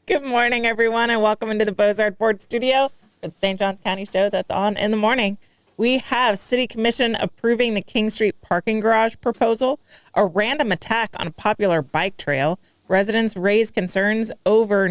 Good morning, everyone, and welcome into the Bozard Ford Studio for the St. Johns County Show that's on in the morning. We have City Commission approving the King Street parking garage proposal, a random attack on a popular bike trail. Residents raise concerns over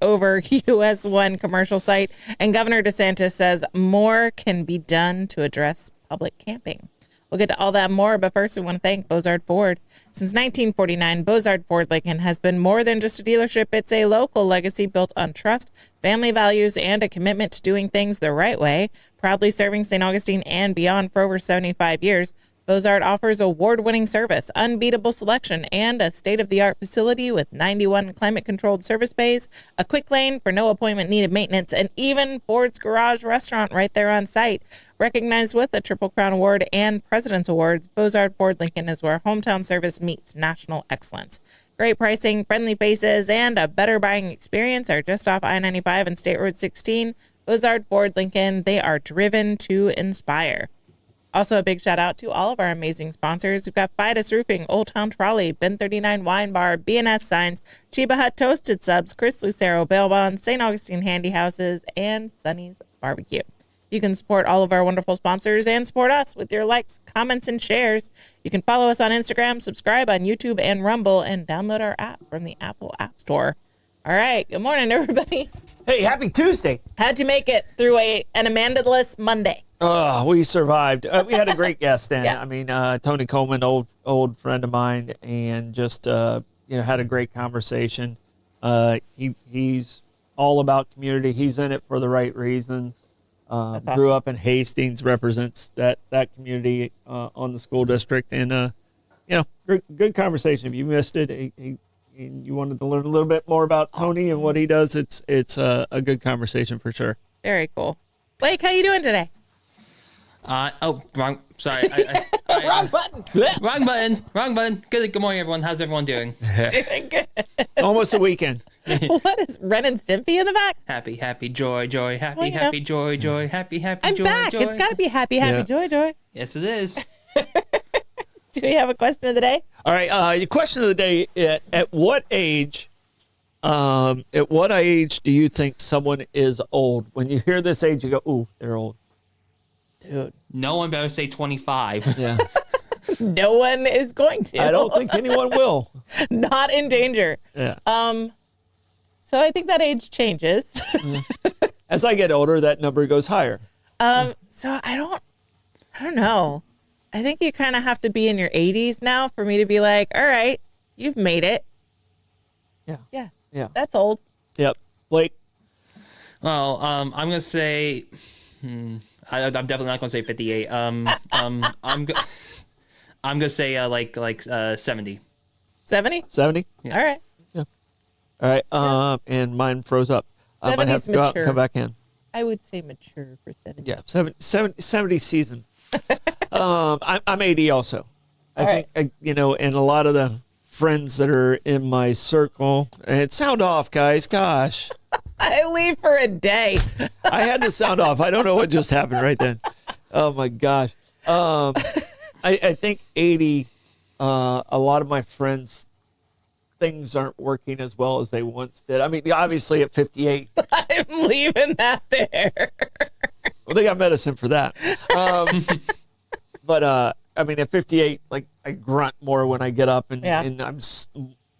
over US 1 commercial site, and Governor DeSantis says more can be done to address public camping. We'll get to all that more, but first we want to thank Bozard Ford. Since 1949, Bozard Ford Lincoln has been more than just a dealership. It's a local legacy built on trust, family values, and a commitment to doing things the right way. Proudly serving St. Augustine and beyond for over 75 years, Bozard offers award-winning service, unbeatable selection, and a state-of-the-art facility with 91 climate-controlled service bays, a quick lane for no appointment-needed maintenance, and even Ford's Garage restaurant right there on site. Recognized with a Triple Crown Award and President's Awards, Bozard Ford Lincoln is where hometown service meets national excellence. Great pricing, friendly faces, and a better buying experience are just off I-95 and State Road 16. Bozard Ford Lincoln, they are driven to inspire. Also, a big shout out to all of our amazing sponsors. We've got Fidus Roofing, Old Town Trolley, Ben 39 Wine Bar, BNS Signs, Chiba Hut Toasted Subs, Chris Lucero Bail Bonds, St. Augustine Handy Houses, and Sonny's Barbecue. You can support all of our wonderful sponsors and support us with your likes, comments, and shares. You can follow us on Instagram, subscribe on YouTube and Rumble, and download our app from the Apple App Store. All right. Good morning, everybody. Hey, happy Tuesday. How'd you make it through an Amanda-less Monday? Oh, we survived. We had a great guest in. Yeah. I mean, Tony Coleman, old friend of mine, and just had a great conversation. He's all about community. He's in it for the right reasons. That's awesome. Grew up in Hastings, represents that community on the school district, and good conversation. If you missed it, and you wanted to learn a little bit more about Tony and what he does, it's a good conversation for sure. Very cool. Blake, how you doing today? Wrong. Sorry. Wrong button. Wrong button. Good morning, everyone. How's everyone doing? Doing good. Almost a weekend. What is Ren and Stimpy in the back? Happy, joy, happy, Well, you know. happy, joy, happy, I'm joy, back. joy. It's got to be happy, Yeah. joy. Yes, it is. Do we have a question of the day? All right. Your question of the day: At what age? At what age do you think someone is old? When you hear this age, you go, "Ooh, they're old." Dude, No one better say 25. Yeah. no one is going to. I don't think anyone will. Not in danger. Yeah. So I think that age changes. As I get older, that number goes higher. So I don't know. I think you kind of have to be in your 80s now for me to be like, all right, you've made it. Yeah. Yeah. Yeah. That's old. Yep. Blake. Well, I'm gonna say. I'm definitely not gonna say 58. I'm gonna say 70. 70? 70. All right. All right. And mine froze up. I might have 70's to go out and mature. come back in. I would say mature for 70. Yeah. 70 season. I'm 80 also. I All think, and a lot of the friends that are in my circle, and sound off, guys. Gosh. I leave for a day. I had to sound off. I don't know what just happened right then. Oh my gosh. I think 80, a lot of my friends, things aren't working as well as they once did. I mean, obviously at 58, I'm leaving that there. well, they got medicine for that. But I mean, at 58, like I grunt more when I get up and, Yeah. and I'm,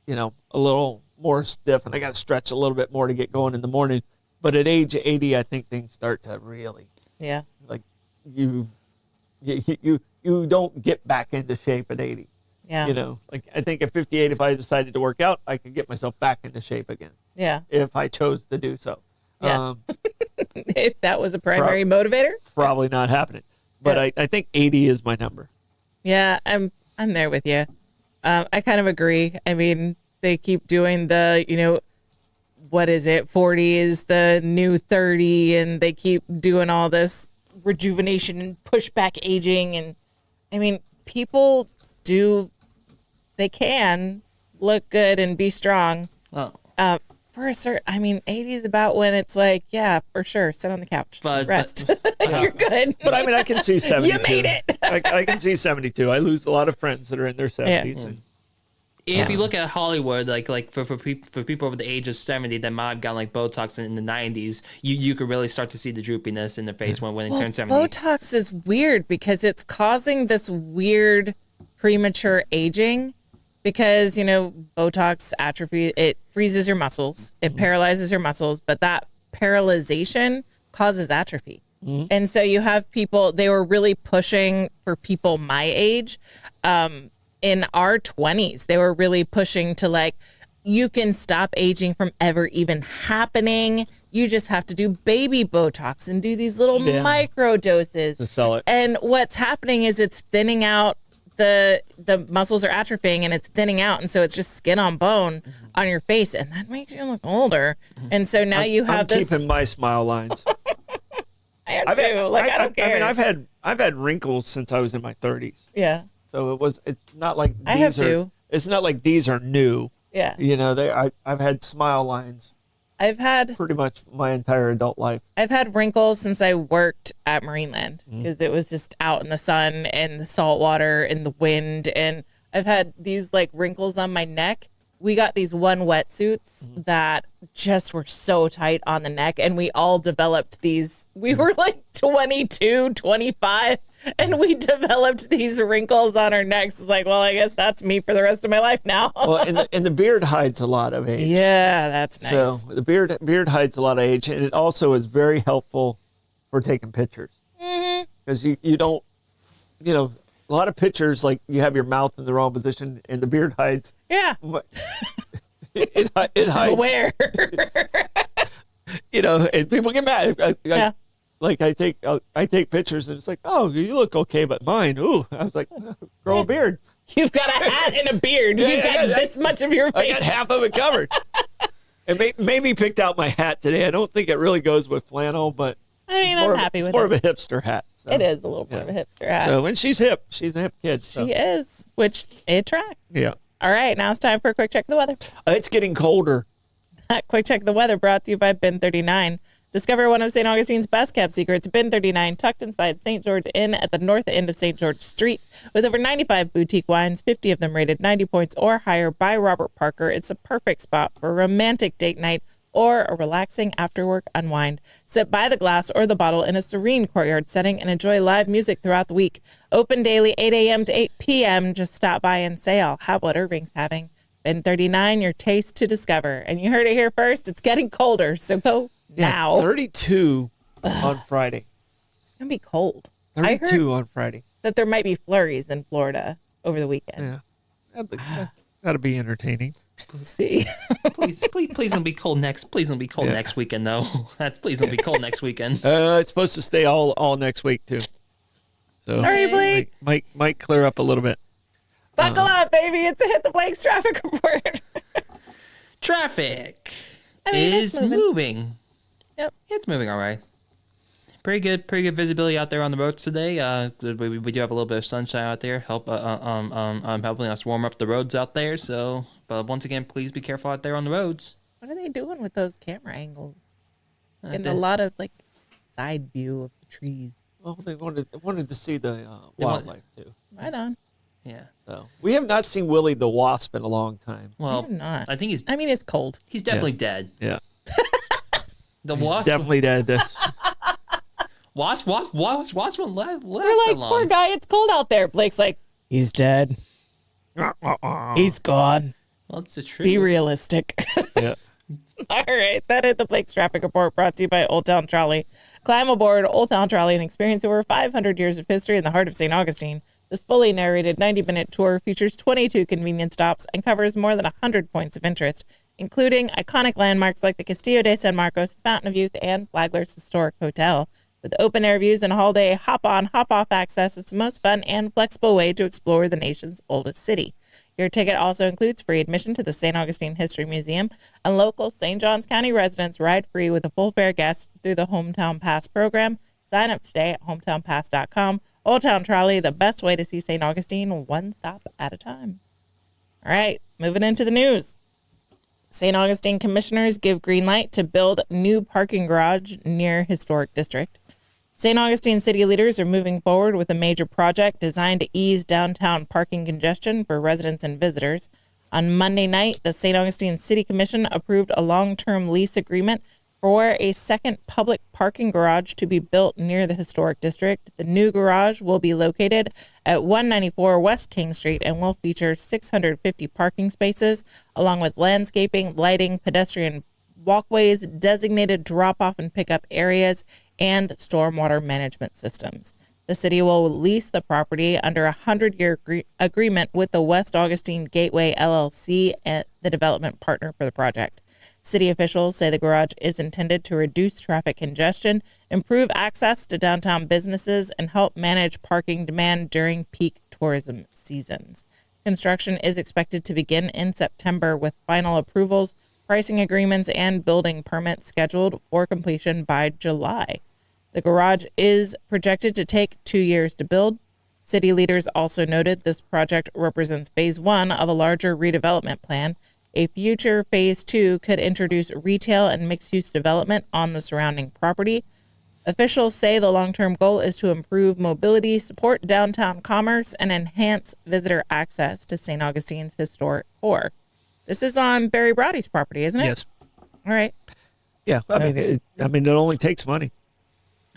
a little more stiff and I got to stretch a little bit more to get going in the morning. But at age 80, I think things start to really, Yeah. like you don't get back into shape at 80. Yeah. Like I think at 58, if I decided to work out, I could get myself back into shape again Yeah. if I chose to do so. Yeah. If that was a primary motivator. Probably not happening. But Yeah. I think 80 is my number. Yeah, I'm there with you. I kind of agree. I mean, they keep doing the, what is it? 40 is the new 30, and they keep doing all this rejuvenation and pushback aging. And I mean, people they can look good and be strong. Well, For a certain, 80 is about when it's like, yeah, for sure, sit on the couch, rest. You're good. But I mean, I can see 72. You made it. I can see 72. I lose a lot of friends that are in their 70s. And if you look at Hollywood, like for people over the age of 70 that might have gotten like Botox in the 90s, you could really start to see the droopiness in the face when they turn 70. Botox is weird because it's causing this weird premature aging because, Botox atrophy, it freezes your muscles, it paralyzes your muscles, but that paralyzation causes atrophy. And so you have people, they were really pushing for people my age. In our 20s, they were really pushing to like, you can stop aging from ever even happening. You just have to do baby Botox and do these little micro doses to sell it. And what's happening is it's thinning out, the muscles are atrophying and it's thinning out. And so it's just skin on bone on your face. And that makes you look older. And so now you have I'm this. keeping my smile lines. I am too. I don't care. I mean, I've had wrinkles since I was in my 30s. Yeah. So it's not like I have too. It's not like these are new. Yeah. I've had smile lines I've had pretty much my entire adult life. I've had wrinkles since I worked at Marineland because it was just out in the sun and the salt water and the wind. And I've had these like wrinkles on my neck. We got these one wetsuits that just were so tight on the neck. And we all developed these. We were like 22, 25, and we developed these wrinkles on our necks. It's like, well, I guess that's me for the rest of my life now. Well, and the beard hides a lot of age. Yeah, that's nice. So the beard hides a lot of age, and it also is very helpful for taking pictures. Because you don't, a lot of pictures, like you have your mouth in the wrong position and the beard hides. Yeah. It hides. Where? And people get mad. Yeah. Like I take pictures and it's like, oh, you look okay, but mine, ooh. I was like, grow a beard. You've got a hat and a beard. You've got this much of your face. I got half of it covered. And maybe picked out my hat today. I don't think it really goes with flannel, but I mean, I'm happy with it. It's more of a hipster hat. So, it is a little more of a hipster hat. So, and she's hip. She's a hip kid. So. She is, which it tracks. Yeah. All right, now it's time for a quick check of the weather. It's getting colder. That quick check of the weather brought to you by Bin 39. Discover one of St. Augustine's best kept secrets, Bin 39, tucked inside St. George Inn at the north end of St. George Street. With over 95 boutique wines, 50 of them rated 90 points or higher by Robert Parker, it's a perfect spot for a romantic date night or a relaxing after-work unwind. Sit by the glass or the bottle in a serene courtyard setting and enjoy live music throughout the week. Open daily 8 a.m. to 8 p.m. Just stop by and say, I'll have what Irving's having. Bin 39, your taste to discover. And you heard it here first. It's getting colder, so go now. 32 on Friday. It's going to be cold. 32 on Friday. That there might be flurries in Florida over the weekend. Yeah. That'll be entertaining. We'll see. please don't be cold next. Please don't be cold next weekend though. Please don't be cold next weekend. It's supposed to stay all next week too. So all right, Blake. Might clear up a little bit. Buckle up, baby. It's a Hit the Blake's traffic report. Traffic is moving. Yep. It's moving all right. Pretty good visibility out there on the roads today. We do have a little bit of sunshine out there, helping us warm up the roads out there. So, but once again, please be careful out there on the roads. What are they doing with those camera angles? And a lot of like side view of the trees. Well, they wanted to see the wildlife too. Right on. Yeah. So we have not seen Willie the Wasp in a long time. Well, not. I think I mean, it's cold. He's definitely dead. Yeah. The He's Wasp definitely dead. Wasp won't last We're like, that long. poor guy, it's cold out there. Blake's like, he's dead. He's gone. Well, it's the truth. Be realistic. Yeah. All right, that is the Blake's Traffic Report brought to you by Old Town Trolley. Climb aboard Old Town Trolley and experience over 500 years of history in the heart of St. Augustine. This fully narrated 90-minute tour features 22 convenient stops and covers more than 100 points of interest, including iconic landmarks like the Castillo de San Marcos, the Fountain of Youth, and Flagler's Historic Hotel. With open-air views and all-day hop-on, hop-off access, it's the most fun and flexible way to explore the nation's oldest city. Your ticket also includes free admission to the St. Augustine History Museum, and local St. Johns County residents ride free with a full fare guest through the Hometown Pass program. Sign up today at hometownpass.com. Old Town Trolley, the best way to see St. Augustine, one stop at a time. All right, moving into the news. St. Augustine commissioners give green light to build new parking garage near historic district. St. Augustine city leaders are moving forward with a major project designed to ease downtown parking congestion for residents and visitors. On Monday night, the St. Augustine City Commission approved a long-term lease agreement for a second public parking garage to be built near the historic district. The new garage will be located at 194 West King Street and will feature 650 parking spaces, along with landscaping, lighting, pedestrian walkways, designated drop-off and pickup areas, and stormwater management systems. The city will lease the property under a 100-year agreement with the West Augustine Gateway LLC, and the development partner for the project. City officials say the garage is intended to reduce traffic congestion, improve access to downtown businesses, and help manage parking demand during peak tourism seasons. Construction is expected to begin in September with final approvals, pricing agreements, and building permits scheduled for completion by July. The garage is projected to take 2 years to build. City leaders also noted this project represents phase 1 of a larger redevelopment plan. A future phase 2 could introduce retail and mixed-use development on the surrounding property. Officials say the long-term goal is to improve mobility, support downtown commerce, and enhance visitor access to St. Augustine's historic core. This is on Barry Browdy's property, isn't it? Yes. All right. Yeah. I mean, it only takes money.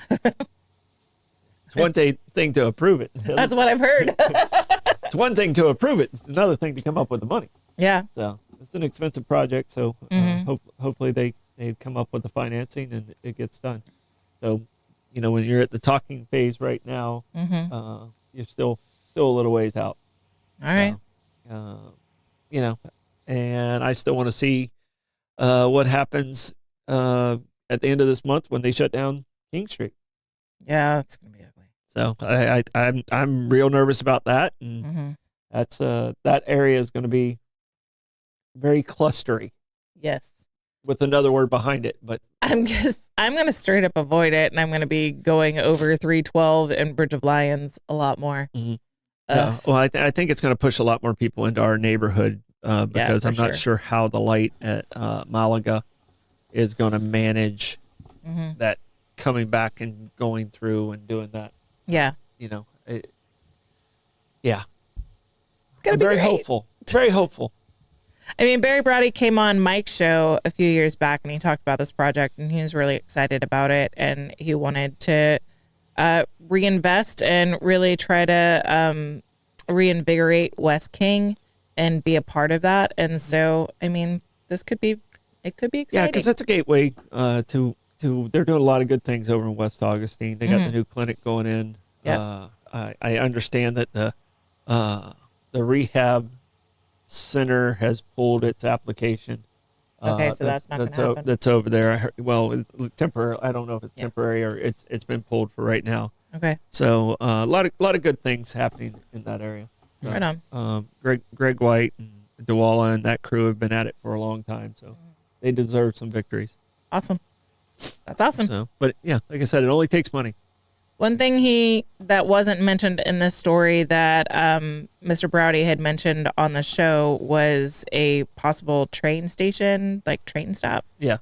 It's one thing to approve it. That's what I've heard. It's one thing to approve it. It's another thing to come up with the money. Yeah. So it's an expensive project. So hopefully they come up with the financing and it gets done. So, when you're at the talking phase right now, you're still a little ways out. All right. And I still want to see what happens at the end of this month when they shut down King Street. Yeah, it's gonna be ugly. So I'm real nervous about that, and that's that area is going to be very clustery. Yes. With another word behind it, but I'm gonna straight up avoid it, and I'm gonna be going over 312 and Bridge of Lions a lot more. Well, I think it's going to push a lot more people into our neighborhood because I'm not sure how the light at Malaga is going to manage that coming back and going through and doing that. Yeah. Yeah. It's gonna be very great. hopeful. Very hopeful. I mean, Barry Browdy came on Mike's show a few years back and he talked about this project and he was really excited about it and he wanted to reinvest and really try to reinvigorate West King and be a part of that. And so, I mean, it could be exciting. Yeah, because that's a gateway to they're doing a lot of good things over in West Augustine. They got the new clinic going in. Yep. I understand that the rehab center has pulled its application. Okay, so that's not going to happen. That's over there. Temporary. I don't know if it's temporary or it's been pulled for right now. Okay. So a lot of good things happening in that area. So, Right on. Greg White and Dewala and that crew have been at it for a long time, so they deserve some victories. Awesome. That's awesome. So, but yeah, like I said, it only takes money. One thing that wasn't mentioned in this story that Mr. Browdy had mentioned on the show was a possible train station, like train stop. Yeah.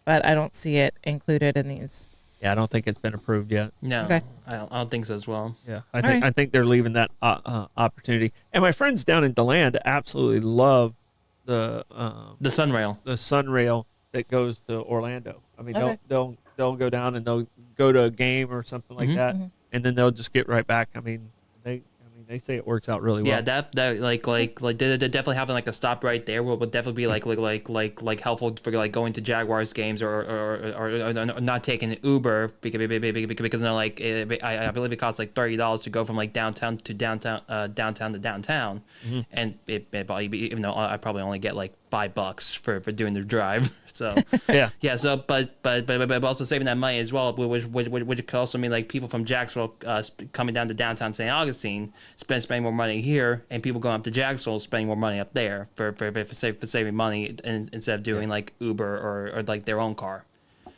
But I don't see it included in these. Yeah, I don't think it's been approved yet. No, Okay. I don't think so as well. Yeah, right. I think they're leaving that opportunity. And my friends down in DeLand absolutely love the Sunrail. the Sunrail that goes to Orlando. I mean, Okay. they'll go down and they'll go to a game or something like that, and then they'll just get right back. I mean, they say it works out really well. Yeah, that like they're definitely having like a stop right there would definitely be like helpful for like going to Jaguars games or not taking an Uber because they're like I believe it costs like $30 to go from like downtown to downtown to downtown, and even though I probably only get like $5 for doing the drive. So yeah. So but also saving that money as well, which could also mean like people from Jacksonville coming down to downtown St. Augustine spending more money here, and people going up to Jacksonville spending more money up there for saving money instead of doing like Uber or like their own car.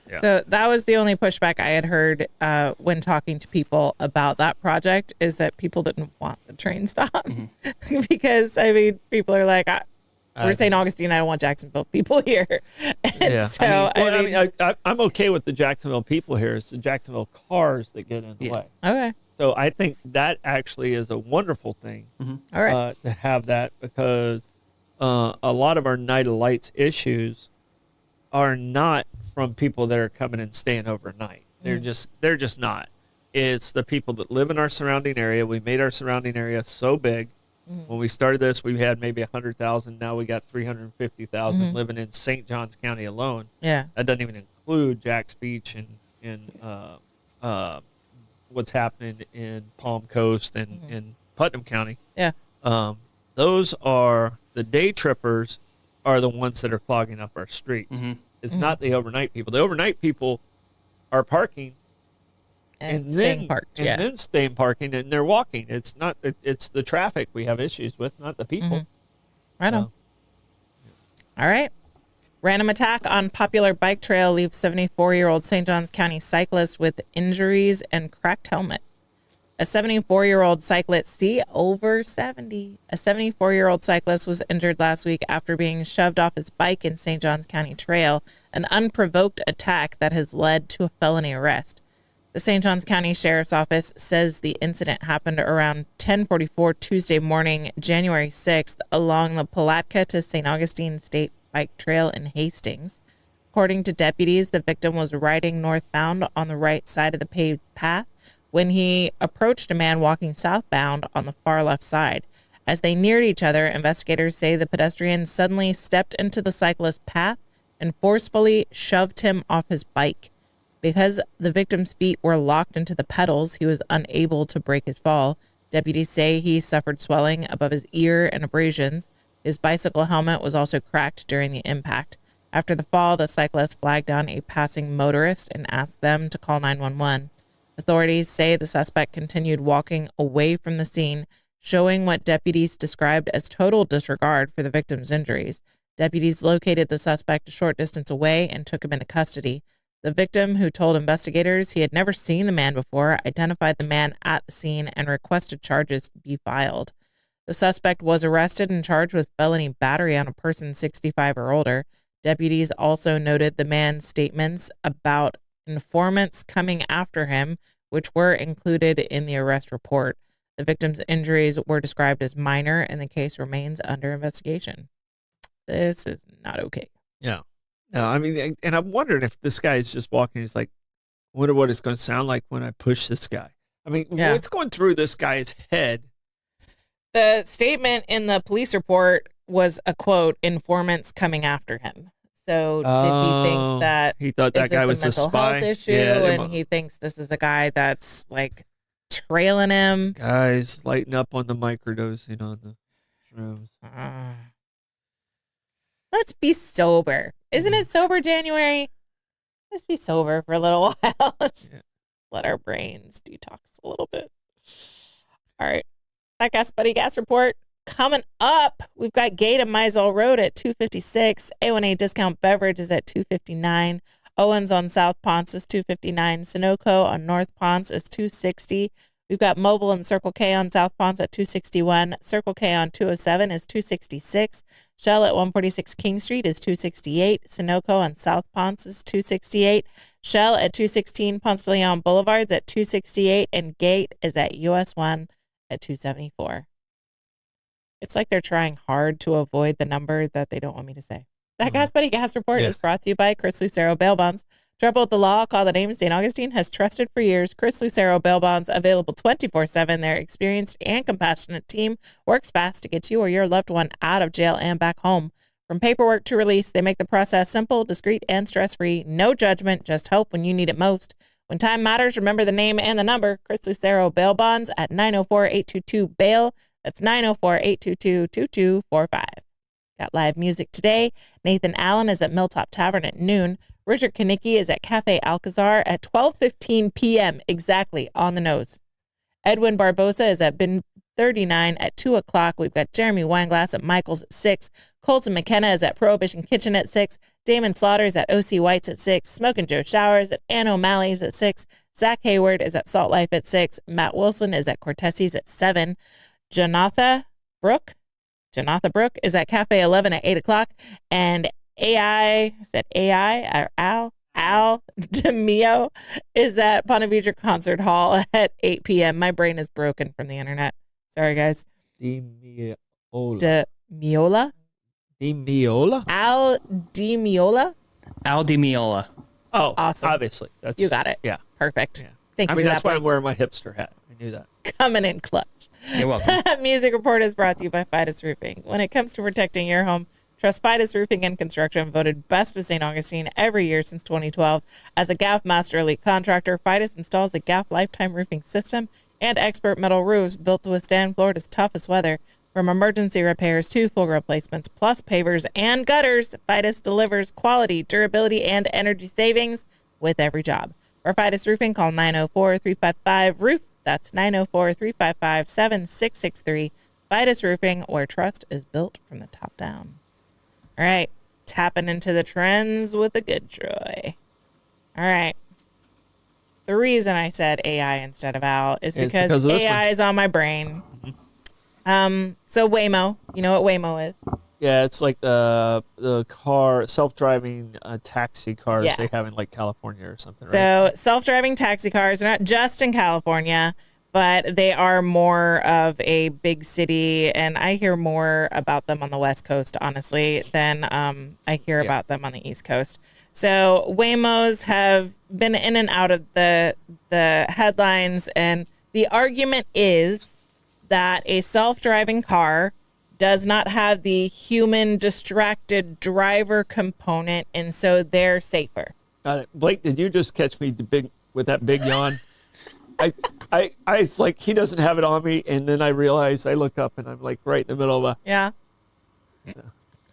Yeah. So that was the only pushback I had heard when talking to people about that project is that people didn't want the train stop because I mean people are like we're St. Augustine. I don't want Jacksonville people here. And so I'm okay with the Jacksonville people here. It's the Jacksonville cars that get in the way. Okay. So I think that actually is a wonderful thing All right. to have that because a lot of our Night of Lights issues are not from people that are coming and staying overnight. They're just not. It's the people that live in our surrounding area. We made our surrounding area so big. When we started this, we had maybe 100,000. Now we got 350,000 living in St. Johns County alone. Yeah. That doesn't even include Jack's Beach and what's happening in Palm Coast and in Putnam County. Yeah. Those are the day trippers are the ones that are clogging up our streets. It's not the overnight people. The overnight people are parking And staying parked. and then staying parking, and they're walking. It's not. It's the traffic we have issues with, not the people. Right on. All right. Random attack on popular bike trail leaves 74-year-old St. Johns County cyclist with injuries and cracked helmet. A 74-year-old cyclist, over 70. A 74-year-old cyclist was injured last week after being shoved off his bike in St. Johns County Trail, an unprovoked attack that has led to a felony arrest. The St. Johns County Sheriff's Office says the incident happened around 10:44 Tuesday morning, January 6th, along the Palatka to St. Augustine State Bike Trail in Hastings. According to deputies, the victim was riding northbound on the right side of the paved path when he approached a man walking southbound on the far left side. As they neared each other, investigators say the pedestrian suddenly stepped into the cyclist's path and forcefully shoved him off his bike. Because the victim's feet were locked into the pedals, he was unable to break his fall. Deputies say he suffered swelling above his ear and abrasions. His bicycle helmet was also cracked during the impact. After the fall, the cyclist flagged down a passing motorist and asked them to call 911. Authorities say the suspect continued walking away from the scene, showing what deputies described as total disregard for the victim's injuries. Deputies located the suspect a short distance away and took him into custody. The victim, who told investigators he had never seen the man before, identified the man at the scene and requested charges be filed. The suspect was arrested and charged with felony battery on a person 65 or older. Deputies also noted the man's statements about informants coming after him, which were included in the arrest report. The victim's injuries were described as minor, and the case remains under investigation. This is not okay. Yeah. No, I mean, and I'm wondering if this guy is just walking. He's like, I wonder what it's going to sound like when I push this guy. I mean, what's going through this guy's head? The statement in the police report was a quote, informants coming after him. So did he think that he thought that guy was a mental spy? health issue, Yeah, and he thinks this is a guy that's like trailing him? Guys lighting up on the microdosing on the shrooms. Let's be sober. Isn't it sober January? Let's be sober for a little while. Just let our brains detox a little bit. All right. That Gas Buddy Gas Report coming up. We've got Gate of Mizell Road at 256. A1A Discount Beverage is at 259. Owens on South Ponce is 259. Sunoco on North Ponce is 260. We've got Mobile and Circle K on South Ponce at 261. Circle K on 207 is 266. Shell at 146 King Street is 268. Sunoco on South Ponce is 268. Shell at 216 Ponce de Leon Boulevard is at 268. And Gate is at US 1 at 274. It's like they're trying hard to avoid the number that they don't want me to say. That Gas Buddy Gas Report is brought to you by Chris Lucero Bail Bonds. Trouble with the law, call the name St. Augustine has trusted for years. Chris Lucero Bail Bonds, available 24/7. Their experienced and compassionate team works fast to get you or your loved one out of jail and back home. From paperwork to release, they make the process simple, discreet, and stress-free. No judgment, just help when you need it most. When time matters, remember the name and the number. Chris Lucero Bail Bonds at 904-822-BAIL. That's 904-822-2245. Got live music today. Nathan Allen is at Milltop Tavern at noon. Richard Kanicki is at Cafe Alcazar at 12:15 p.m. exactly on the nose. Edwin Barbosa is at Bin 39 at 2 o'clock. We've got Jeremy Weinglass at Michael's at 6. Colton McKenna is at Prohibition Kitchen at 6. Damon Slaughter is at O.C. White's at 6. Smokin' Joe Showers at Ann O'Malley's at 6. Zach Hayward is at Salt Life at 6. Matt Wilson is at Cortesi's at 7. Janatha Brook is at Cafe 11 at 8 o'clock. And Al DeMio is at Ponte Vedra Concert Hall at 8 p.m. My brain is broken from the internet. Sorry, guys. DeMiola. DeMiola? Di Meola? Al Di Meola. Al Di Meola. Oh, Awesome. obviously. That's, You got it. Yeah. Perfect. Yeah. Thank I you mean, for that's that. why I'm wearing my hipster hat. I knew that. Coming in clutch. You're welcome. Music Report is brought to you by Fidus Roofing. When it comes to protecting your home, trust Fidus Roofing and Construction, voted best of St. Augustine every year since 2012. As a GAF Master Elite contractor, Fidus installs the GAF Lifetime Roofing System and expert metal roofs built to withstand Florida's toughest weather. From emergency repairs to full replacements, plus pavers and gutters, Fidus delivers quality, durability, and energy savings with every job. For Fidus Roofing, call 904-355-ROOF. That's 904-355-7663. Fidus Roofing, where trust is built from the top down. All right, tapping into the trends with the good Troy. All right. The reason I said AI instead of Al is because because of this AI one. is on my brain. So Waymo, you know what Waymo is? Yeah, it's like the car, self-driving taxi cars Yeah. they have in like California or something, right? So self-driving taxi cars are not just in California, but they are more of a big city, and I hear more about them on the West Coast, honestly, than I hear about them on the East Coast. So Waymos have been in and out of the headlines, and the argument is that a self-driving car does not have the human distracted driver component, and so they're safer. Got it. Blake, did you just catch me with that big yawn? It's like he doesn't have it on me, and then I realize I look up and I'm like right in the middle of a. Yeah.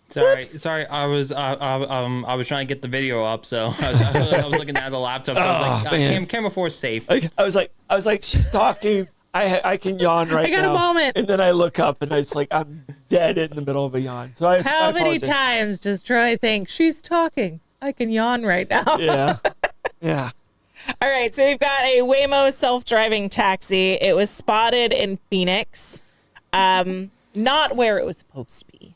Sorry. I was trying to get the video up, so I was looking at the laptop. So I was like, man. camera 4 is safe. I was like, she's talking. I can yawn right now. I got a moment. And then I look up and it's like I'm dead in the middle of a yawn. So I How many apologize. times does Troy think she's talking? I can yawn right now. Yeah. Yeah. All right, so we've got a Waymo self-driving taxi. It was spotted in Phoenix, not where it was supposed to be.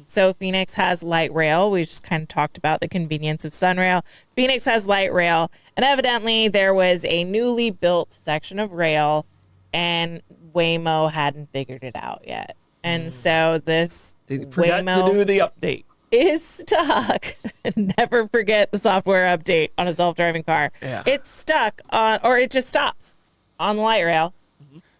So Phoenix has light rail. We just kind of talked about the convenience of Sunrail. Phoenix has light rail, and evidently there was a newly built section of rail, and Waymo hadn't figured it out yet. And so this They forgot Waymo to do the update. is stuck. Never forget the software update on a self-driving car. Yeah. It's stuck on, or it just stops on the light rail.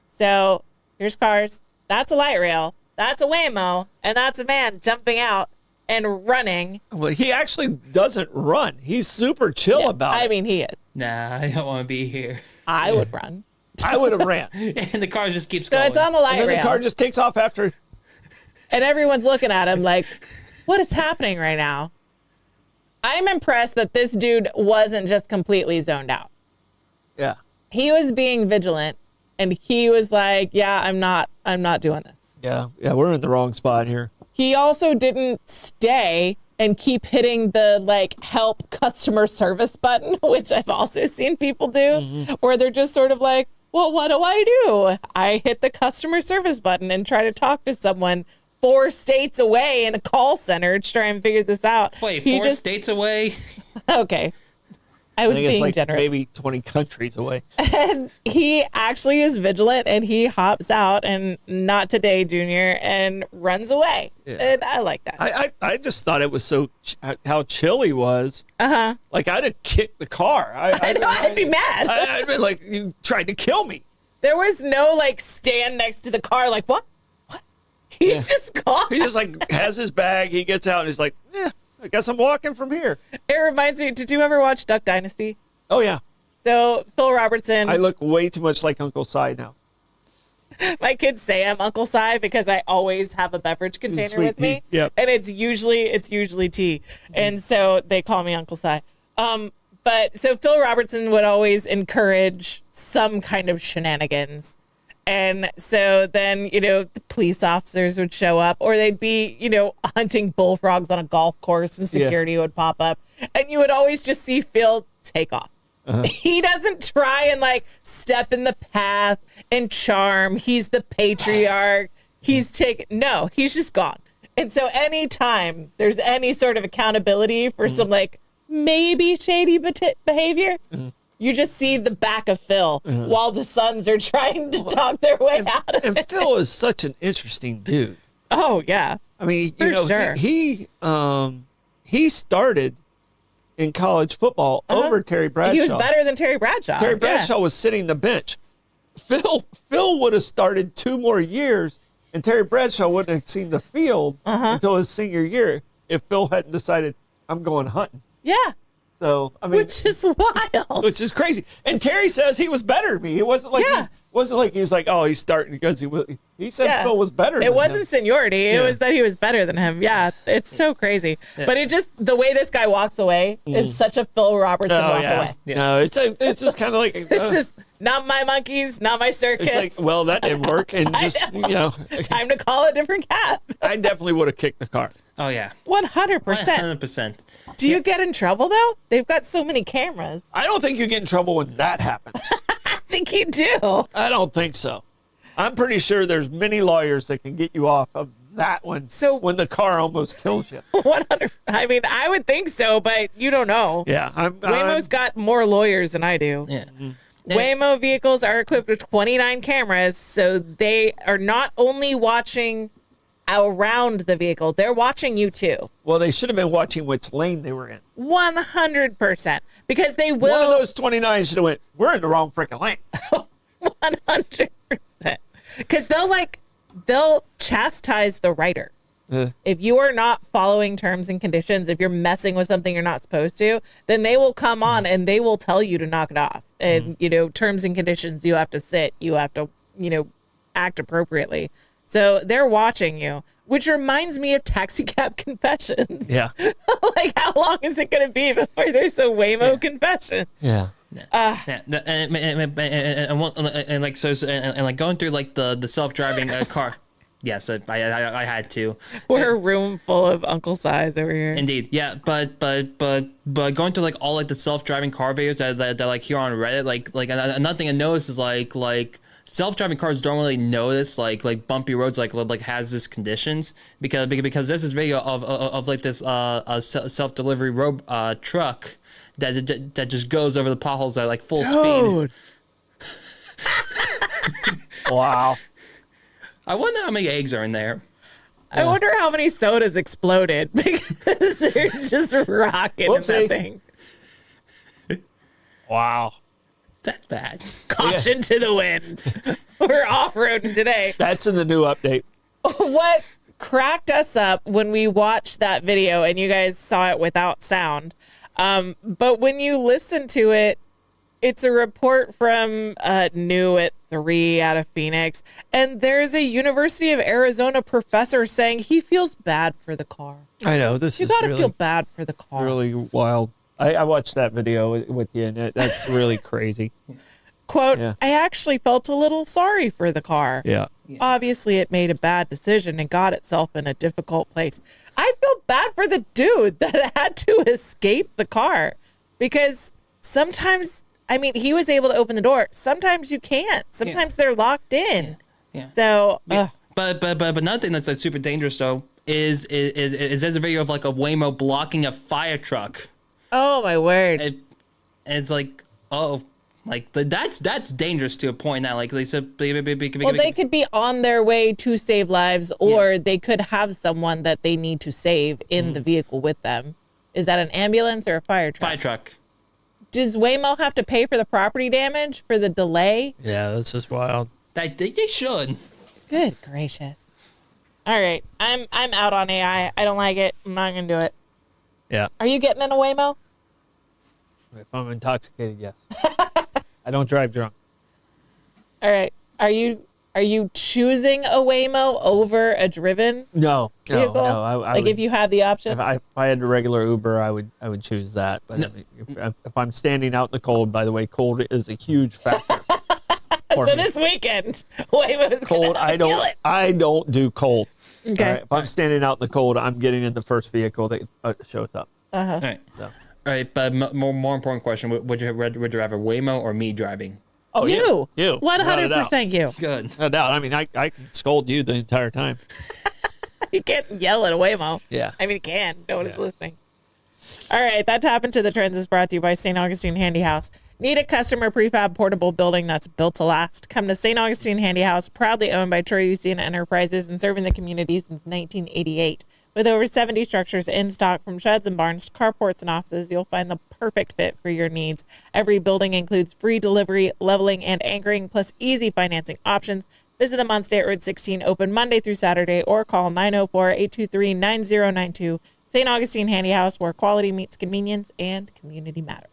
So here's cars. That's a light rail. That's a Waymo. And that's a man jumping out and running. Well, he actually doesn't run. He's super chill about I it. mean, he is. Nah, I don't want to be here. I would run. I would have ran. And the car just keeps So going. it's on the light And then rail. the car just takes off after. And everyone's looking at him like, what is happening right now? I'm impressed that this dude wasn't just completely zoned out. Yeah. He was being vigilant, and he was like, yeah, I'm not doing this. Yeah. Yeah. We're in the wrong spot here. He also didn't stay and keep hitting the like help customer service button, which I've also seen people do, where they're just sort of like, well, what do? I hit the customer service button and try to talk to someone 4 states away in a call center to try and figure this out. Wait, He 4 states away? Okay. I I was think it's being like generous. maybe 20 countries away. He actually is vigilant, and he hops out and not today, Junior, and runs away. Yeah. And I like that. I just thought it was so how chill he was. Uh-huh. Like I'd have kicked the car. I know, I'd be mad. I'd been like, you tried to kill me. There was no like stand next to the car like, what? He's just gone. He just like has his bag. He gets out and he's like, yeah, I guess I'm walking from here. It reminds me, did you ever watch Duck Dynasty? Oh yeah, So Phil Robertson, I look way too much like Uncle Si now. my kids say I'm Uncle Si because I always have a beverage container Sweet with me. tea, yep. And it's usually tea. And so they call me Uncle Si. But so Phil Robertson would always encourage some kind of shenanigans. And so then, the police officers would show up, or they'd be, hunting bullfrogs on a golf course, and security would pop up. And you would always just see Phil take off. He doesn't try and like step in the path and charm. He's the patriarch. He's just gone. And so anytime there's any sort of accountability for some like maybe shady behavior, you just see the back of Phil while the sons are trying to talk their way out of And it. Phil is such an interesting dude. Oh, yeah. I mean, For you know, sure. he started in college football over Terry Bradshaw. He was better than Terry Bradshaw. Terry Yeah. Bradshaw was sitting the bench. Phil would have started 2 more years, and Terry Bradshaw wouldn't have seen the field until his senior year if Phil hadn't decided, I'm going hunting. Yeah. So, I mean, Which is wild. which is crazy. And Terry says he was better than me. It wasn't like Yeah. he was like, oh, he's starting because he said Yeah. Phil was better. It than wasn't him. seniority. It Yeah. was that he was better than him. Yeah, it's so crazy. But it just the way this guy walks away is such a Phil Robertson Oh walk yeah. away. No, it's just kind of like It's just not my monkeys, not my circus. it's like, well, that didn't work, and just Time to call a different cat. I definitely would have kicked the car. Oh yeah, 100%. 100%. Do you get in trouble though? They've got so many cameras. I don't think you get in trouble when that happens. I think you do. I don't think so. I'm pretty sure there's many lawyers that can get you off of that one. So- when the car almost kills you. 100. I mean, I would think so, but you don't know. Yeah, Waymo's got more lawyers than I do. Yeah. Waymo vehicles are equipped with 29 cameras, so they are not only watching around the vehicle, they're watching you too. Well, they should have been watching which lane they were in. 100%. Because they One of will those 29 should have went, we're in the wrong freaking lane. 100%. Because they'll chastise the rider. If you are not following terms and conditions, if you're messing with something you're not supposed to, then they will come on and they will tell you to knock it off. And, terms and conditions, you have to sit, you have to, act appropriately. So they're watching you, which reminds me of Taxi Cab Confessions. Yeah. Like, how long is it going to be before there's a Waymo Confessions? Yeah. Yeah, and like so, and like going through like the self-driving car. Yes, I had to. We're a room full of Uncle Size over here. Indeed, yeah, but going through like all like the self-driving car videos that like here on Reddit, like another thing I noticed is like self-driving cars don't really notice like bumpy roads like has this conditions because there's this video of like this self-delivery road truck that just goes over the potholes at like full speed. Wow. I wonder how many eggs are in there. I wonder how many sodas exploded because they're just rocking in that Whoopsie. thing. Wow. That's bad. Caution to the wind. We're off-roading today. That's in the new update. What cracked us up when we watched that video, and you guys saw it without sound, but when you listen to it, it's a report from New at 3 out of Phoenix, and there's a University of Arizona professor saying he feels bad for the car. I know, this You is gotta really, feel bad for the car. really wild. I watched that video with you, and that's really crazy. Quote, Yeah. I actually felt a little sorry for the car. Yeah. Obviously, it made a bad decision and got itself in a difficult place. I feel bad for the dude that had to escape the car because sometimes, I mean, he was able to open the door. Sometimes you can't. Sometimes they're locked in. Yeah. So, But another thing that's like super dangerous though is there's a video of like a Waymo blocking a fire truck. oh my word. And it's like, oh, like that's dangerous to a point now. Like they said, Well, they could be on their way to save lives, or they could have someone that they need to save in the vehicle with them. Is that an ambulance or a fire truck? fire truck. Does Waymo have to pay for the property damage for the delay? Yeah, that's just wild. They should. Good gracious. All right. I'm out on AI. I don't like it. I'm not going to do it. Yeah. Are you getting in a Waymo? If I'm intoxicated, yes. I don't drive drunk. All right. Are you choosing a Waymo over a driven No. vehicle? No. I like would, if you have the option? if I had a regular Uber, I would choose that. But No. if I'm standing out in the cold, by the way, cold is a huge factor. for So me. this weekend, Waymo's cold, gonna kill it. I don't do cold. Okay. All right? If I'm standing out in the cold, I'm getting in the first vehicle that shows up. All right. So. All right, but more important question: would you rather a Waymo or me driving? Oh, You. you. 100% you. Good. No doubt. I mean, I can scold you the entire time. You can't yell at a Waymo. Yeah. I mean, you can. No one is Yeah. listening. All right. That happened to the Trends is brought to you by St. Augustine Handy House. Need a customer prefab portable building that's built to last? Come to St. Augustine Handy House, proudly owned by Troy Usian Enterprises and serving the community since 1988. With over 70 structures in stock, from sheds and barns to carports and offices, you'll find the perfect fit for your needs. Every building includes free delivery, leveling, and anchoring, plus easy financing options. Visit them on State Road 16, open Monday through Saturday, or call 904-823-9092. St. Augustine Handy House, where quality meets convenience and community matters.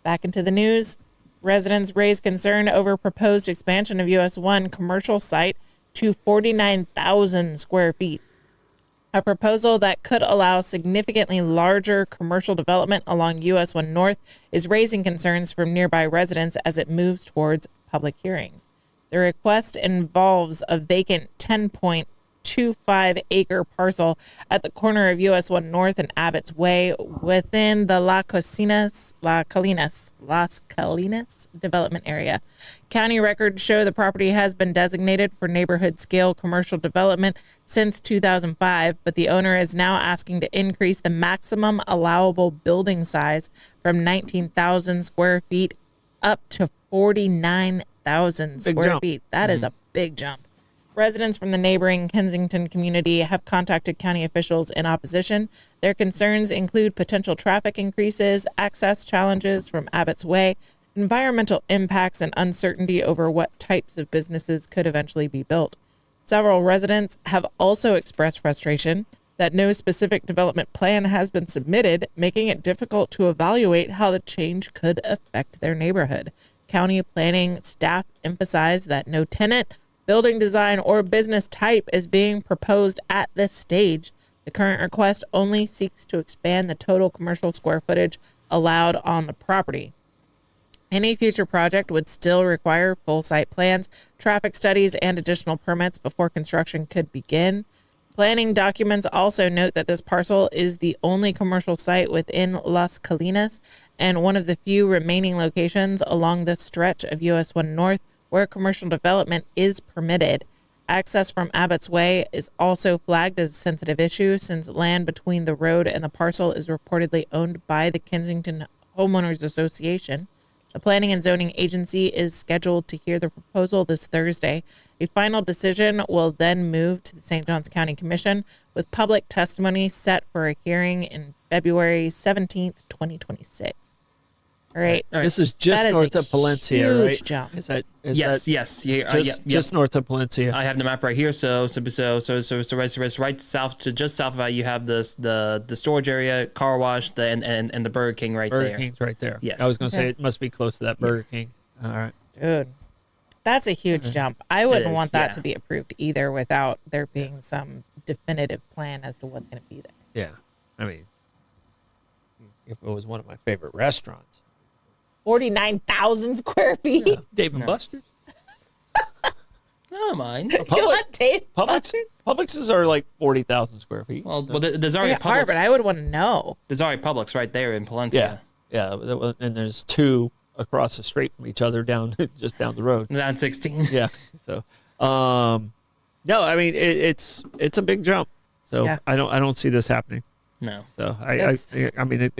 Back into the news. Residents raised concern over proposed expansion of US 1 commercial site to 49,000 square feet. A proposal that could allow significantly larger commercial development along US 1 North is raising concerns from nearby residents as it moves towards public hearings. The request involves a vacant 10.25-acre parcel at the corner of US 1 North and Abbott's Way within the Las Colinas development area. County records show the property has been designated for neighborhood-scale commercial development since 2005, but the owner is now asking to increase the maximum allowable building size from 19,000 square feet up to 49,000 square jump. feet. That is a big jump. Residents from the neighboring Kensington community have contacted county officials in opposition. Their concerns include potential traffic increases, access challenges from Abbott's Way, environmental impacts, and uncertainty over what types of businesses could eventually be built. Several residents have also expressed frustration that no specific development plan has been submitted, making it difficult to evaluate how the change could affect their neighborhood. County planning staff emphasized that no tenant, building design, or business type is being proposed at this stage. The current request only seeks to expand the total commercial square footage allowed on the property. Any future project would still require full site plans, traffic studies, and additional permits before construction could begin. Planning documents also note that this parcel is the only commercial site within Las Colinas and one of the few remaining locations along the stretch of US 1 North where commercial development is permitted. Access from Abbott's Way is also flagged as a sensitive issue since land between the road and the parcel is reportedly owned by the Kensington Homeowners Association. The Planning and Zoning Agency is scheduled to hear the proposal this Thursday. A final decision will then move to the St. Johns County Commission, with public testimony set for a hearing in February 17th, 2026. All right. This is just That is north a of Palencia, huge right? jump. Is that Yes. Yeah, just north of Palencia? I have the map right here. So right south to just south of that, you have the storage area, car wash, and the Burger King right Burger there. King's right there. Yes. I was going to say Okay. it must be close to that Burger King. All right. Dude, that's a huge jump. I wouldn't is, want that yeah. to be approved either without there being some definitive plan as to what's going to be there. Yeah. I mean, if it was one of my favorite restaurants, 49,000 square feet? Dave and Buster's. I don't mind. You want Dave Publix, Buster's? Publix's are like 40,000 square feet. Well, there's already They are, Publix. but I would want to know. There's already Publix right there in Yeah. Palencia. Yeah. And there's two across the street from each other just down the road. Down 16. Yeah. So, no, I mean, it's a big jump. So Yeah. I don't see this happening. No. So That's- I mean,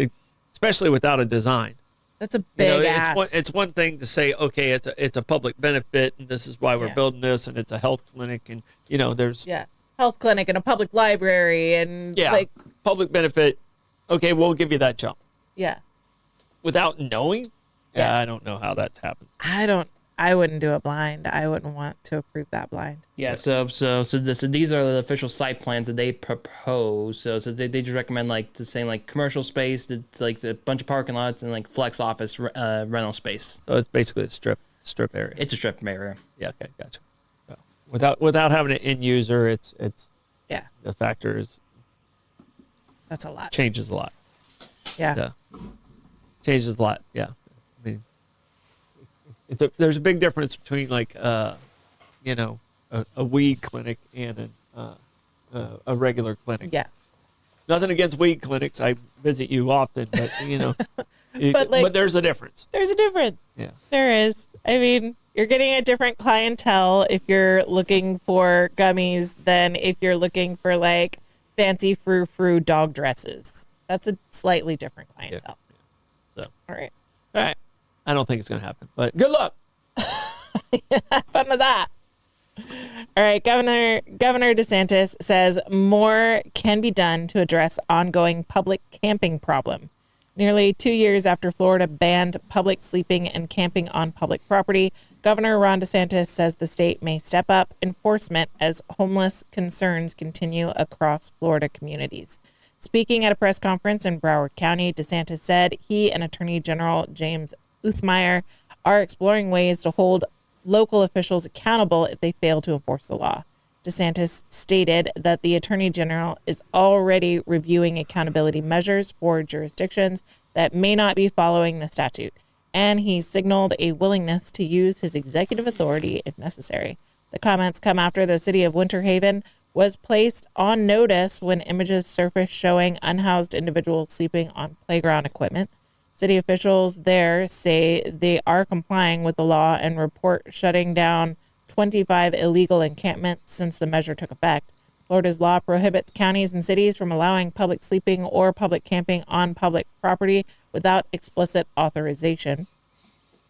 especially without a design. That's a big ask. It's one thing to say, okay, it's a public benefit, and this is why we're Yeah. building this, and it's a health clinic, and there's Yeah. Health clinic and a public library and like, public benefit. Okay, we'll give you that jump yeah. without knowing. Yeah. I don't know how that happens. I wouldn't do it blind. I wouldn't want to approve that blind. Yeah, so these are the official site plans that they propose. So they just recommend just saying commercial space, that's like a bunch of parking lots and flex office rental space. So it's basically a strip area. It's a strip area. Yeah, okay, gotcha. So without having an end user, it's Yeah. the factor is That's a lot. changes a lot. Yeah. Yeah. Changes a lot. Yeah. I mean, there's a big difference between a weed clinic and a regular clinic. Yeah. Nothing against weed clinics. I visit you often, but But, but there's a difference. There's a difference. Yeah. There is. I mean, you're getting a different clientele if you're looking for gummies than if you're looking for fancy frou-frou dog dresses. That's a slightly different clientele. So, All right. all right. I don't think it's going to happen, but good luck. Have fun with that. All right, Governor DeSantis says more can be done to address ongoing public camping problem. Nearly 2 years after Florida banned public sleeping and camping on public property, Governor Ron DeSantis says the state may step up enforcement as homeless concerns continue across Florida communities. Speaking at a press conference in Broward County, DeSantis said he and Attorney General James Uthmeier are exploring ways to hold local officials accountable if they fail to enforce the law. DeSantis stated that the Attorney General is already reviewing accountability measures for jurisdictions that may not be following the statute, and he signaled a willingness to use his executive authority if necessary. The comments come after the city of Winter Haven was placed on notice when images surfaced showing unhoused individuals sleeping on playground equipment. City officials there say they are complying with the law and report shutting down 25 illegal encampments since the measure took effect. Florida's law prohibits counties and cities from allowing public sleeping or public camping on public property without explicit authorization.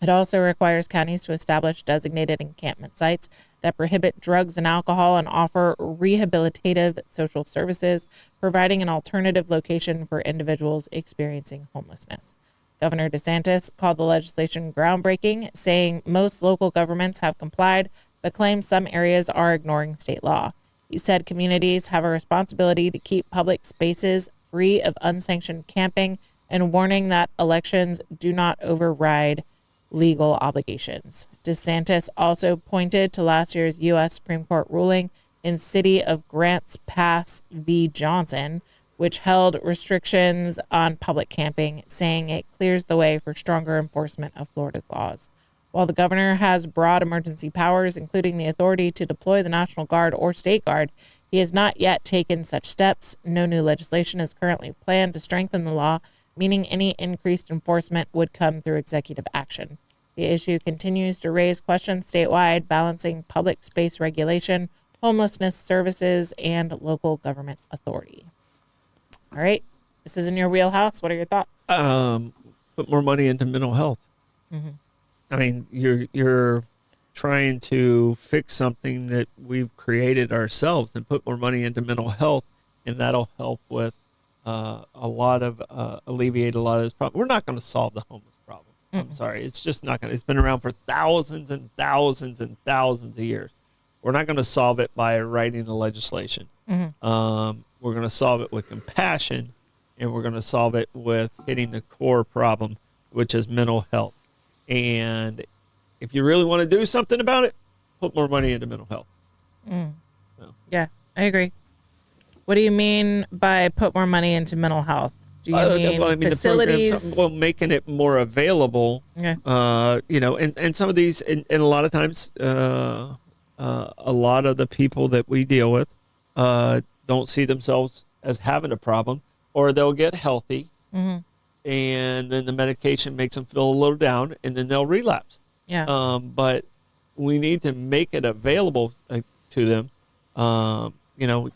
It also requires counties to establish designated encampment sites that prohibit drugs and alcohol and offer rehabilitative social services, providing an alternative location for individuals experiencing homelessness. Governor DeSantis called the legislation groundbreaking, saying most local governments have complied, but claims some areas are ignoring state law. He said communities have a responsibility to keep public spaces free of unsanctioned camping, and warning that elections do not override legal obligations. DeSantis also pointed to last year's U.S. Supreme Court ruling in City of Grants Pass v. Johnson, which held restrictions on public camping, saying it clears the way for stronger enforcement of Florida's laws. While the governor has broad emergency powers, including the authority to deploy the National Guard or State Guard, he has not yet taken such steps. No new legislation is currently planned to strengthen the law, meaning any increased enforcement would come through executive action. The issue continues to raise questions statewide, balancing public space regulation, homelessness services, and local government authority. All right, this is in your wheelhouse. What are your thoughts? Put more money into mental health. Mm-hmm. I mean, you're trying to fix something that we've created ourselves, and put more money into mental health, and that'll help with alleviate a lot of this problem. We're not going to solve the homeless problem. I'm sorry, it's just not going to. It's been around for thousands and thousands and thousands of years. We're not going to solve it by writing the legislation. Mm-hmm. We're going to solve it with compassion, and we're going to solve it with hitting the core problem, which is mental health. And if you really want to do something about it, put more money into mental health. So. Yeah, I agree. What do you mean by put more money into mental health? Do you mean facilities? Making it more available. Okay. And some of these, and a lot of times, a lot of the people that we deal with don't see themselves as having a problem, or they'll get healthy, and then the medication makes them feel a little down, and then they'll relapse. Yeah. But we need to make it available to them. When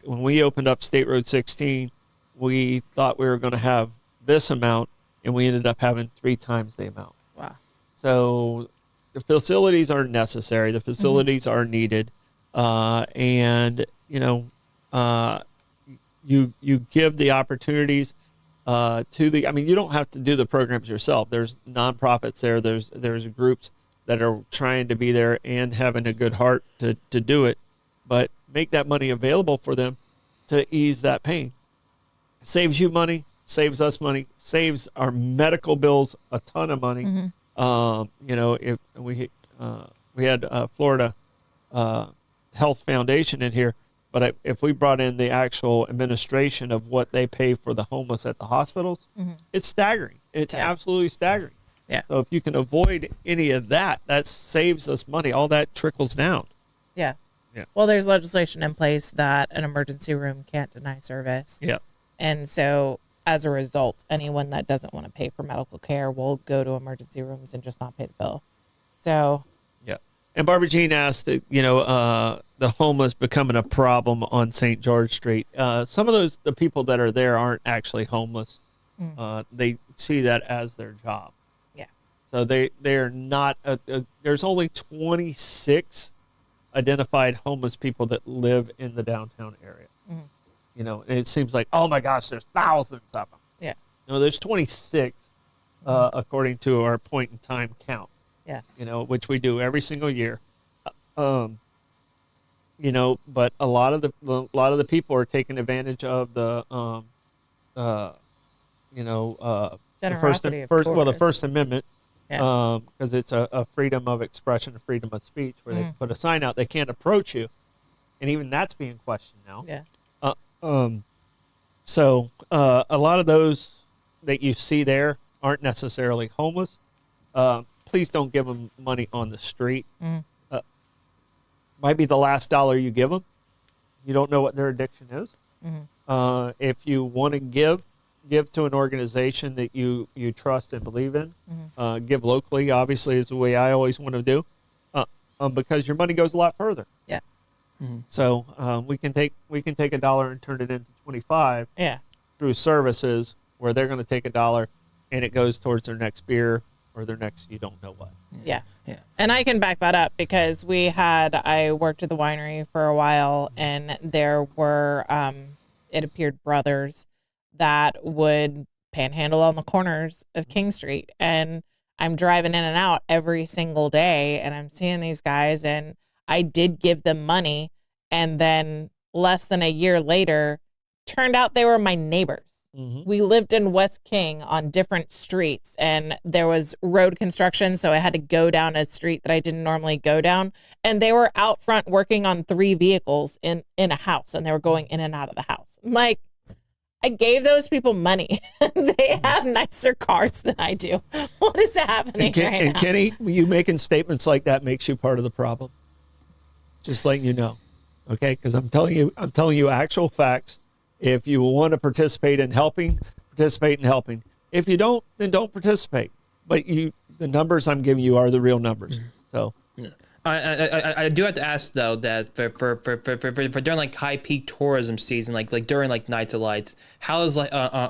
we opened up State Road 16, we thought we were going to have this amount, and we ended up having 3 times the amount. Wow. So the facilities are necessary. The facilities are needed. You give the opportunities you don't have to do the programs yourself. There's nonprofits there. There's groups that are trying to be there and having a good heart to do it, but make that money available for them to ease that pain. It saves you money, saves us money, saves our medical bills a ton of money. If we had Florida Health Foundation in here, but if we brought in the actual administration of what they pay for the homeless at the hospitals, it's staggering. It's absolutely staggering. Yeah. So if you can avoid any of that, that saves us money. All that trickles down. Yeah. Yeah. Well, there's legislation in place that an emergency room can't deny service. Yeah. And so as a result, anyone that doesn't want to pay for medical care will go to emergency rooms and just not pay the bill. So. Yeah. And Barbara Jean asked, the homeless becoming a problem on St. George Street. Some of the people that are there aren't actually homeless. They see that as their job. Yeah. So they're not. There's only 26 identified homeless people that live in the downtown area. You know, and it seems like, oh my gosh, there's thousands of them. Yeah. No, there's 26, according to our point in time count. Yeah. You know, which we do every single year. You know, but a lot of the people are taking advantage of the Generosity of the tours. First Amendment, Yeah. because it's a freedom of expression, a freedom of speech, where they put a sign out, they can't approach you, and even that's being questioned now. Yeah. So a lot of those that you see there aren't necessarily homeless. Please don't give them money on the street. Might be the last dollar you give them. You don't know what their addiction is. If you want to give to an organization that you trust and believe in. Give locally, obviously, is the way I always want to do, because your money goes a lot further. Yeah. So we can take $1 and turn it into 25 Yeah. through services where they're going to take $1 and it goes towards their next beer or their next you don't know what. Yeah. Yeah. And I can back that up because I worked at the winery for a while, and there were, it appeared, brothers that would panhandle on the corners of King Street. And I'm driving in and out every single day, and I'm seeing these guys, and I did give them money. And then less than a year later, turned out they were my neighbors. We lived in West King on different streets, and there was road construction, so I had to go down a street that I didn't normally go down. And they were out front working on 3 vehicles in a house, and they were going in and out of the house. I'm like, I gave those people money. They have nicer cars than I do. What is happening right now? Kenny, you making statements like that makes you part of the problem. Just letting you know, okay? Because I'm telling you actual facts. If you want to participate in helping, participate in helping. If you don't, then don't participate. But the numbers I'm giving you are the real numbers. So. I do have to ask though that for during like high peak tourism season, like during like Nights of Lights, how does like how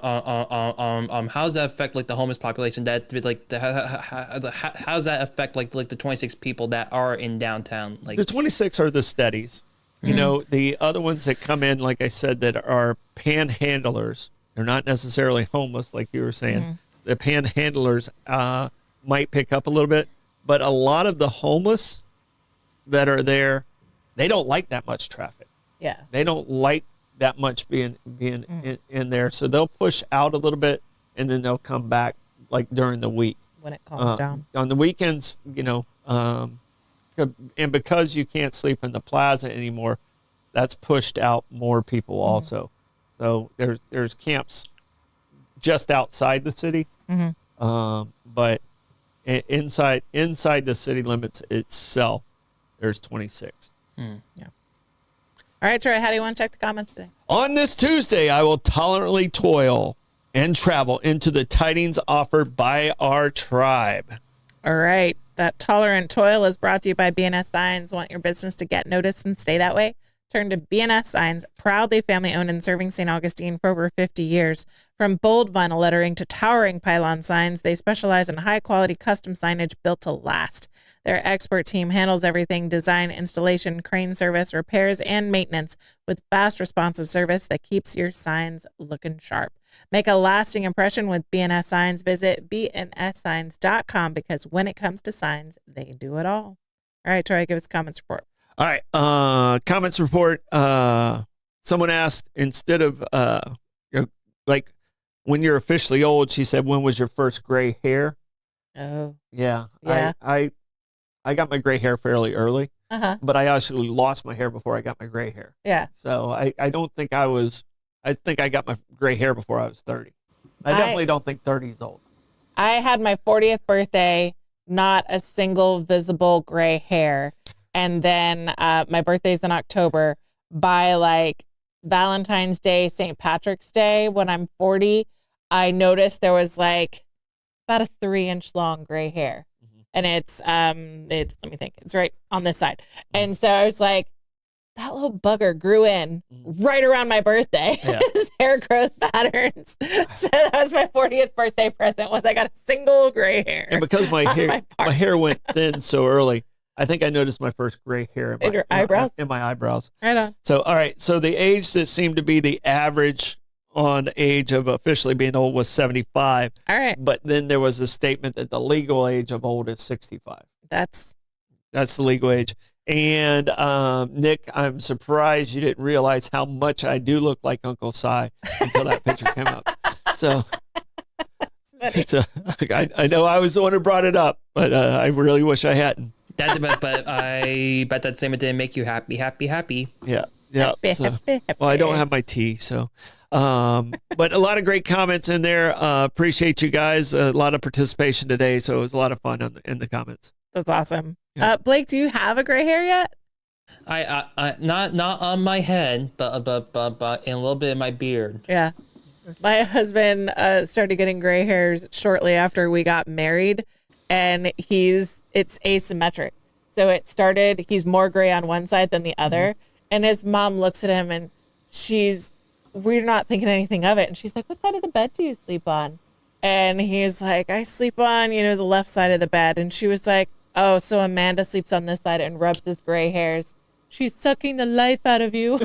does that affect like the homeless population? That like how does that affect like the 26 people that are in downtown? Like the 26 are the steadies. You know, the other ones that come in, like I said, that are panhandlers. They're not necessarily homeless, like you were saying. The panhandlers might pick up a little bit, but a lot of the homeless that are there, they don't like that much traffic. Yeah. They don't like that much being in there, so they'll push out a little bit, and then they'll come back like during the week When it calms down. on the weekends. You know, and because you can't sleep in the plaza anymore, that's pushed out more people also. So there's camps just outside the city, but inside the city limits itself, there's 26. Yeah. All right, Troy, how do you want to check the comments today? On this Tuesday, I will tolerantly toil and travel into the tidings offered by our tribe. All right. That tolerant toil is brought to you by BNS Signs. Want your business to get noticed and stay that way? Turn to BNS Signs, proudly family-owned and serving St. Augustine for over 50 years. From bold vinyl lettering to towering pylon signs, they specialize in high-quality custom signage built to last. Their expert team handles everything: design, installation, crane service, repairs, and maintenance with fast, responsive service that keeps your signs looking sharp. Make a lasting impression with BNS Signs. Visit bnssigns.com because when it comes to signs, they do it all. All right, Troy, give us a comments report. All right. Comments report. Someone asked, instead of like when you're officially old, she said, when was your first gray hair? Oh. Yeah. Yeah. I got my gray hair fairly early, but I actually lost my hair before I got my gray hair. Yeah. So I think I got my gray hair before I was 30. I definitely don't think 30 is old. I had my 40th birthday, not a single visible gray hair. And then my birthday's in October. By like Valentine's Day, St. Patrick's Day, when I'm 40, I noticed there was like about a 3-inch long gray hair. And it's let me think, it's right on this side. And so I was like, that little bugger grew in right around my birthday. Yeah. His hair growth patterns. So that was my 40th birthday present. Was I got a single gray hair. And because my on hair my my part. hair went thin so early, I think I noticed my first gray hair In your eyebrows? In my eyebrows. Right on. So all right, so the age that seemed to be the average on age of officially being old was 75. All right. But then there was a statement that the legal age of old is 65. That's That's the legal age. And Nick, I'm surprised you didn't realize how much I do look like Uncle Si until that picture came up. So, funny. so I know I was the one who brought it up, but I really wish I hadn't. But I bet that statement didn't make you happy. Yeah. Yeah. Happy, So- happy, happy. well, I don't have my tea, so. But a lot of great comments in there. Appreciate you guys. A lot of participation today, so it was a lot of fun in the comments. That's awesome. Yeah. Blake, do you have a gray hair yet? I not on my head, but in a little bit of my beard. Yeah. My husband started getting gray hairs shortly after we got married, and it's asymmetric. So he's more gray on one side than the other. And his mom looks at him and we're not thinking anything of it. And she's like, what side of the bed do you sleep on? And he's like, I sleep on, the left side of the bed. And she was like, oh, so Amanda sleeps on this side and rubs his gray hairs. She's sucking the life out of you.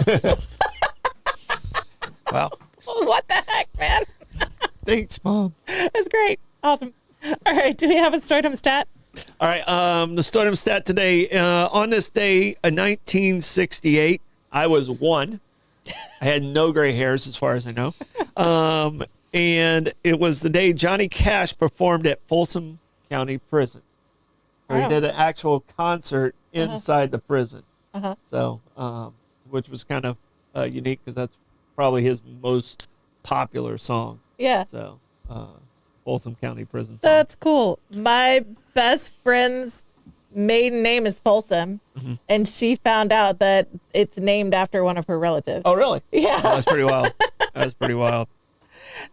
Wow. What the heck, man? Thanks, Mom. That's great. Awesome. All right. Do we have a stardom stat? All right. The stardom stat today. On this day, 1968, I was 1. I had no gray hairs as far as I know. And it was the day Johnny Cash performed at Folsom County Prison. So he Wow. did an actual concert inside the prison. Uh-huh. So, which was kind of unique because that's probably his most popular song. Yeah. So, Folsom County Prison song. That's cool. My best friend's maiden name is Folsom, and she found out that it's named after one of her relatives. Oh, really? Yeah. Oh, that's pretty wild. That's pretty wild.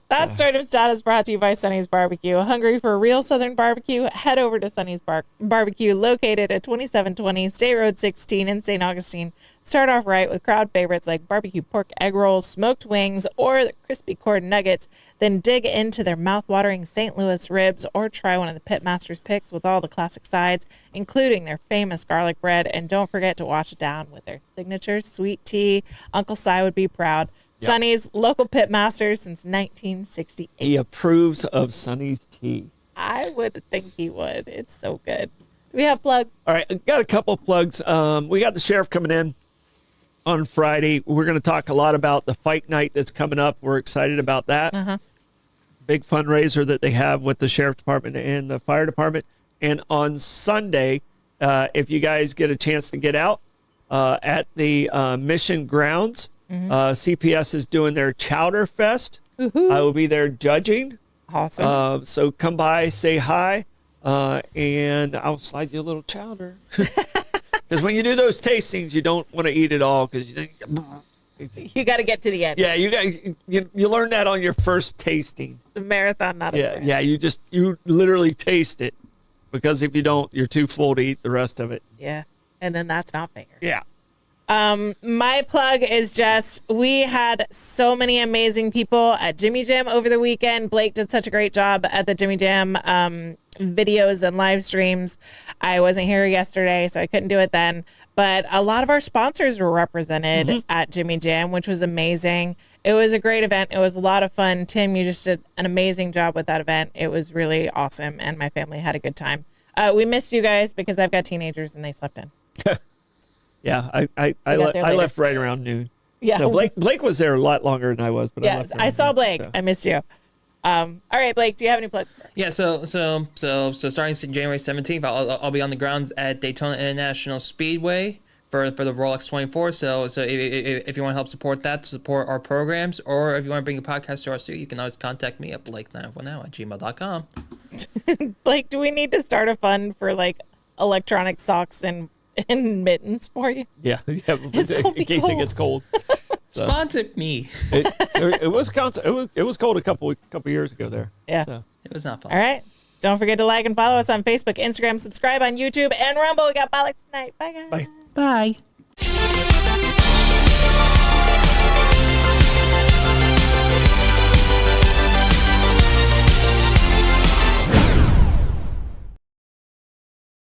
That Stardom Stat is brought to you by Sonny's Barbecue. Hungry for real Southern barbecue? Head over to Sonny's Barbecue, located at 2720 State Road 16 in St. Augustine. Start off right with crowd favorites like barbecue pork egg rolls, smoked wings, or the crispy corn nuggets. Then dig into their mouth-watering St. Louis ribs or try one of the Pitmaster's picks with all the classic sides, including their famous garlic bread. And don't forget to wash it down with their signature sweet tea. Uncle Si would be proud. Yep. Sonny's local pit master since 1968. He approves of Sonny's tea. I would think he would. It's so good. Do we have plugs? All right, I got a couple of plugs. We got the sheriff coming in on Friday. We're going to talk a lot about the fight night that's coming up. We're excited about that. Uh-huh. Big fundraiser that they have with the sheriff department and the fire department. And on Sunday, if you guys get a chance to get out at the Mission grounds, CPS is doing their Chowder Fest. Woohoo. I will be there judging. Awesome. So come by, say hi, and I'll slide you a little chowder. Because when you do those tastings, you don't want to eat it all because you think, You got to get to the end. yeah, you learn that on your first tasting. It's a marathon, not a Yeah, sprint. yeah, you literally taste it because if you don't, you're too full to eat the rest of it. Yeah. And then that's not fair. Yeah. My plug is just, we had so many amazing people at Jimmy Jam over the weekend. Blake did such a great job at the Jimmy Jam videos and live streams. I wasn't here yesterday, so I couldn't do it then. But a lot of our sponsors were represented at Jimmy Jam, which was amazing. It was a great event. It was a lot of fun. Tim, you just did an amazing job with that event. It was really awesome, and my family had a good time. We missed you guys because I've got teenagers and they slept in. Yeah, I got there later. left right around noon. Yeah. So Blake was there a lot longer than I was, but I Yeah, left I around saw noon, Blake. so. I missed you. All right, Blake, do you have any plugs? Yeah, so starting January 17th, I'll be on the grounds at Daytona International Speedway for the Rolex 24. So if you want to help support our programs, or if you want to bring a podcast to our studio, you can always contact me at blake910@gmail.com. Blake, do we need to start a fund for like electronic socks and mittens for you? Yeah, It's in gonna be case it gets cold. So. Sponsor me. It was cold a couple years ago there. Yeah. So. It was not fun. All right. Don't forget to like and follow us on Facebook, Instagram, subscribe on YouTube, and Rumble. We got bollocks tonight. Bye, guys. Bye. Bye.